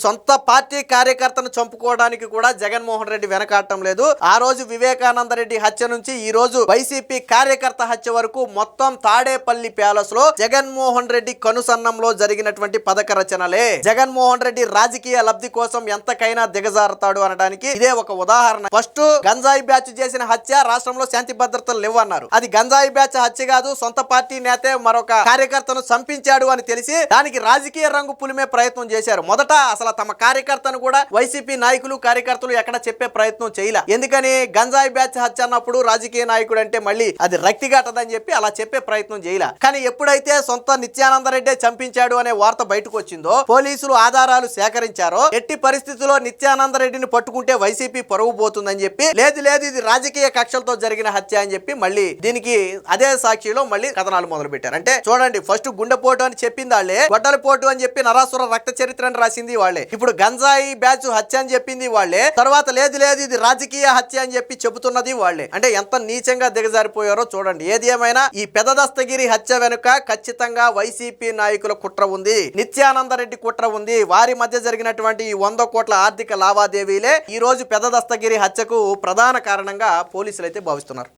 సొంత పార్టీ కార్యకర్తను చంపుకోవడానికి కూడా జగన్మోహన్ రెడ్డి వెనకాడటం లేదు. ఆ రోజు వివేకానంద రెడ్డి హత్య నుంచి ఈ రోజు వైసీపీ కార్యకర్త హత్య వరకు మొత్తం తాడేపల్లి ప్యాలెస్ లో జగన్మోహన్ రెడ్డి కనుసన్నంలో జరిగినటువంటి పథక రచనలే. జగన్మోహన్ రెడ్డి రాజకీయ లబ్ధి కోసం ఎంతకైనా దిగజారుతాడు అనడానికి ఇదే ఒక ఉదాహరణ. ఫస్ట్ గంజాయి బ్యాచ్ చేసిన హత్య రాష్ట్రంలో శాంతి భద్రతలు లేవు అన్నారు. అది గంజాయి బ్యాచ్ హత్య కాదు, సొంత పార్టీ నేతే మరొక కార్యకర్తను చంపించాడు అని తెలిసి దానికి రాజకీయ రంగు పులిమే ప్రయత్నం చేశారు. మొదట అసలు తమ కార్యకర్తను కూడా వైసీపీ నాయకులు కార్యకర్తలు ఎక్కడ చెప్పే ప్రయత్నం చేయలే. ఎందుకని గంజాయి బ్యాచ్ హత్య అన్నప్పుడు రాజకీయ నాయకుడు అంటే మళ్ళీ అది రక్తిగట్టదని చెప్పి అలా చెప్పే ప్రయత్నం చేయలే. కానీ ఎప్పుడైతే సొంత నిత్యానంద రెడ్డి చంపించాడు అనే వార్త బయటకు వచ్చిందో, పోలీసులు ఆధారాలు సేకరించారో, ఎట్టి పరిస్థితుల్లో నిత్యానంద రెడ్డిని పట్టుకుంటే వైసీపీ పరువు పోతుందని చెప్పి లేదు ఇది రాజకీయ కక్షలతో జరిగిన హత్య అని చెప్పి మళ్ళీ దీనికి అదే సాక్షిలో మళ్ళీ కథనాలు మొదలు పెట్టారు. అంటే చూడండి, ఫస్ట్ గుండెపోటు అని చెప్పింది వాళ్ళే, గొడ్డలిపోటు అని చెప్పి నరాసుర రక్త చరిత్రను రాసింది వాళ్ళే, ఇప్పుడు గంజాయి బ్యాచ్ హత్య అని చెప్పింది వాళ్ళే, తర్వాత లేదు ఇది రాజకీయ హత్య అని చెప్పి చెబుతున్నది వాళ్ళే. అంటే ఎంత నీచంగా దిగజారిపోయారో చూడండి. ఏది ఏమైనా ఈ పెద్ద దస్తగిరి హత్య వెనుక ఖచ్చితంగా వైసీపీ నాయకుల కుట్ర ఉంది, నిత్యానంద రెడ్డి కుట్ర ఉంది. వారి మధ్య జరిగినటువంటి 100 కోట్ల ఆర్థిక లావాదేవీలే ఈ రోజు పెద్ద దస్తగిరి హత్యకు ప్రధాన కారణంగా పోలీసులు అయితే భావిస్తున్నారు.